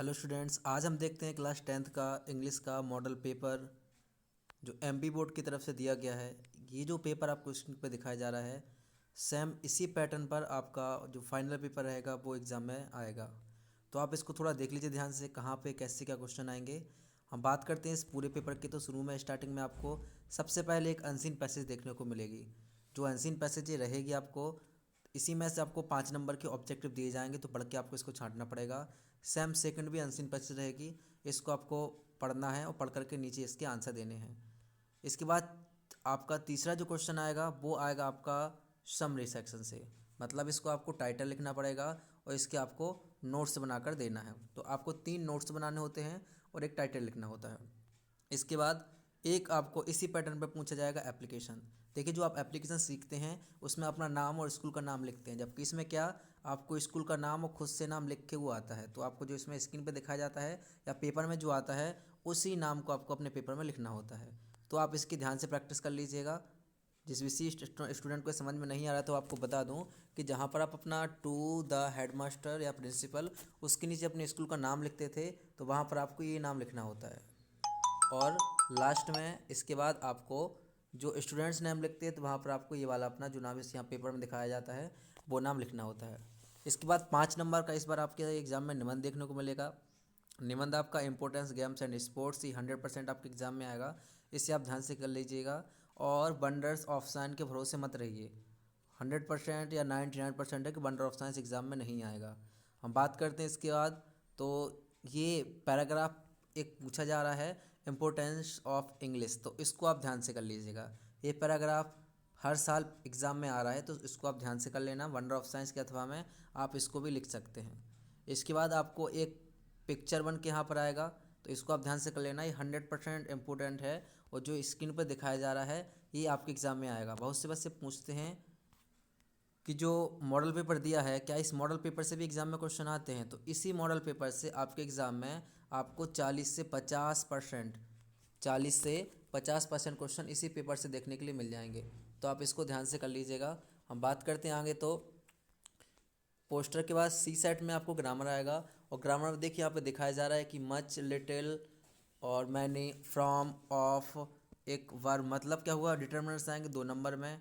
Hello students, आज हम देखते हैं क्लास 10th का इंग्लिश का मॉडल पेपर जो एमपी बोर्ड की तरफ से दिया गया है। ये जो पेपर आपको स्क्रीन पे दिखाया जा रहा है, सेम इसी पैटर्न पर आपका जो फाइनल पेपर रहेगा वो एग्ज़ाम में आएगा। तो आप इसको थोड़ा देख लीजिए ध्यान से, कहाँ पे कैसे क्या क्वेश्चन आएंगे। हम बात करते हैं इस पूरे पेपर की। तो शुरू में स्टार्टिंग में आपको सबसे पहले एक अनसीन पैसेज देखने को मिलेगी। जो अनसीन पैसेज ये रहेगी, आपको इसी में से आपको 5 नंबर के ऑब्जेक्टिव दिए जाएंगे, तो पढ़ के आपको इसको छांटना पड़ेगा। सेम सेकंड भी अनसीन पैसेज रहेगी, इसको आपको पढ़ना है और पढ़ करके नीचे इसके आंसर देने हैं। इसके बाद आपका तीसरा जो क्वेश्चन आएगा वो आएगा आपका समरी सेक्शन से, मतलब इसको आपको टाइटल लिखना पड़ेगा और इसके आपको नोट्स बनाकर देना है। तो आपको 3 नोट्स बनाने होते हैं और एक टाइटल लिखना होता है। इसके बाद एक आपको इसी पैटर्न पे पूछा जाएगा एप्लीकेशन। देखिए, जो आप एप्लीकेशन सीखते हैं उसमें अपना नाम और स्कूल का नाम लिखते हैं, जबकि इसमें क्या आपको स्कूल का नाम और खुद से नाम लिख के वो आता है। तो आपको जो इसमें स्क्रीन पे दिखाया जाता है या पेपर में जो आता है उसी नाम को आपको अपने पेपर में लिखना होता है। तो आप इसकी ध्यान से प्रैक्टिस कर लीजिएगा। जिस विशिष्ट स्टूडेंट को समझ में नहीं आ रहा तो आपको बता दूं कि जहां पर आप अपना टू द हेडमास्टर या प्रिंसिपल उसके नीचे अपने स्कूल का नाम लिखते थे, तो वहां पर आपको ये नाम लिखना होता है। और लास्ट में इसके बाद आपको जो स्टूडेंट्स नेम लिखते हैं तो वहाँ पर आपको ये वाला अपना जो नाम इस यहाँ पेपर में दिखाया जाता है वो नाम लिखना होता है। इसके बाद 5 नंबर का इस बार आपके एग्ज़ाम में निबंध देखने को मिलेगा। निबंध आपका इंपॉर्टेंस गेम्स एंड स्पोर्ट्स ही 100% आपके एग्ज़ाम में आएगा, इसे आप ध्यान से कर लीजिएगा। और वंडर्स ऑफ साइंस के भरोसे मत रहिए, 100% या 99% है कि वंडर ऑफ साइंस एग्ज़ाम में नहीं आएगा। हम बात करते हैं इसके बाद, तो ये पैराग्राफ एक पूछा जा रहा है इम्पोर्टेंस ऑफ इंग्लिश, तो इसको आप ध्यान से कर लीजिएगा। ये पैराग्राफ हर साल एग्ज़ाम में आ रहा है, तो इसको आप ध्यान से कर लेना। वंडर ऑफ साइंस के अथवा में आप इसको भी लिख सकते हैं। इसके बाद आपको एक पिक्चर बन के यहाँ पर आएगा, तो इसको आप ध्यान से कर लेना। ये 100% इम्पोर्टेंट है और जो स्क्रीन पर दिखाया जा रहा है ये आपके एग्ज़ाम में आएगा। बहुत से बच्चे पूछते हैं कि जो मॉडल पेपर दिया है क्या इस मॉडल पेपर से भी एग्ज़ाम में क्वेश्चन आते हैं, तो इसी मॉडल पेपर से आपके एग्ज़ाम में आपको 40 से 50% क्वेश्चन इसी पेपर से देखने के लिए मिल जाएंगे। तो आप इसको ध्यान से कर लीजिएगा। हम बात करते हैं आगे, तो पोस्टर के बाद सी सेट में आपको ग्रामर आएगा। और ग्रामर में देखिए यहाँ पे दिखाया जा रहा है कि मच, लिटिल और मैनी, फ्रॉम, ऑफ, एक वर्ब, मतलब क्या हुआ, डिटर्मिनेंट्स आएंगे 2 नंबर में।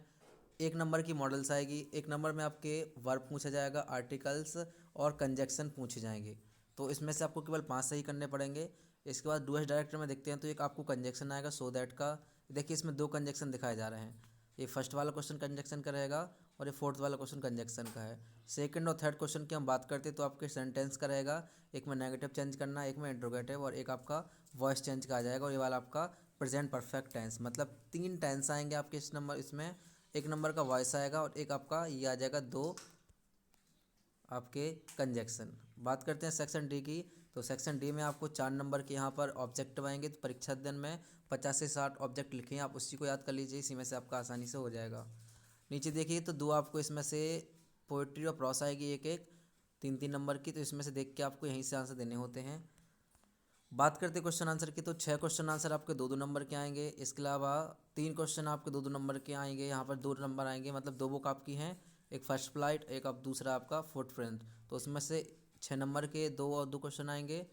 1 नंबर की मॉडल्स आएगी, 1 नंबर में आपके वर्ब पूछा जाएगा, आर्टिकल्स और कंजक्शन पूछे जाएंगे। तो इसमें से आपको केवल 5 सही करने पड़ेंगे। इसके बाद डू एस डायरेक्टर में देखते हैं, तो एक आपको कंजक्शन आएगा सो दैट का। देखिए इसमें 2 कंजक्शन दिखाए जा रहे हैं, ये फर्स्ट वाला क्वेश्चन कंजक्शन का रहेगा और ये फोर्थ वाला क्वेश्चन कंजक्शन का है। सेकंड और थर्ड क्वेश्चन की हम बात करते हैं तो आपके सेंटेंस का रहेगा, एक में नेगेटिव चेंज करना, एक में इंट्रोगेटिव और एक आपका वॉइस चेंज का आ जाएगा। और ये वाला आपका प्रेजेंट परफेक्ट टेंस, मतलब 3 टेंस आएंगे आपके इस नंबर इसमें। 1 नंबर का वॉइस आएगा और एक आपका ये आ जाएगा 2 आपके कंजक्शन। बात करते हैं सेक्शन डी की, तो सेक्शन डी में आपको 4 नंबर के यहाँ पर ऑब्जेक्टिव आएंगे। तो परीक्षा दिन में 50 से 60 ऑब्जेक्ट लिखे हैं, आप उसी को याद कर लीजिए, इसी में से आपका आसानी से हो जाएगा। नीचे देखिए तो 2 आपको इसमें से पोइट्री और प्रॉस आएगी, एक एक 3-3 नंबर की, तो इसमें से देख के आपको यहीं से आंसर देने होते हैं। बात करते क्वेश्चन आंसर की, तो 6 क्वेश्चन आंसर आपके 2-2 नंबर के आएंगे। इसके अलावा 3 क्वेश्चन आपके 2-2 नंबर के आएंगे, यहाँ पर 2 नंबर आएंगे, मतलब 2 बुक आपकी हैं, एक फर्स्ट फ्लाइट, एक अब दूसरा आपका फुटप्रिंट। तो उसमें से 6 नंबर के 2 और 2 क्वेश्चन आएंगे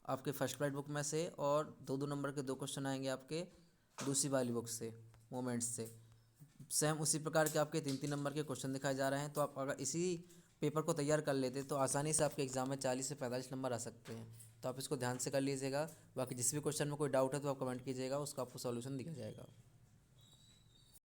आपके फर्स्ट फ्लाइट बुक में से, और 2-2 नंबर के 2 क्वेश्चन आएंगे आपके दूसरी वाली बुक से, मोमेंट्स से। सेम उसी प्रकार के आपके 3-3 नंबर के क्वेश्चन दिखाए जा रहे हैं। तो आप अगर इसी पेपर को तैयार कर लेते तो आसानी से आपके एग्जाम में 40 से 45 नंबर आ सकते हैं। तो आप इसको ध्यान से कर लीजिएगा। बाकी जिस भी क्वेश्चन में कोई डाउट है तो आप कमेंट कीजिएगा, उसका आपको सॉल्यूशन दिया जाएगा।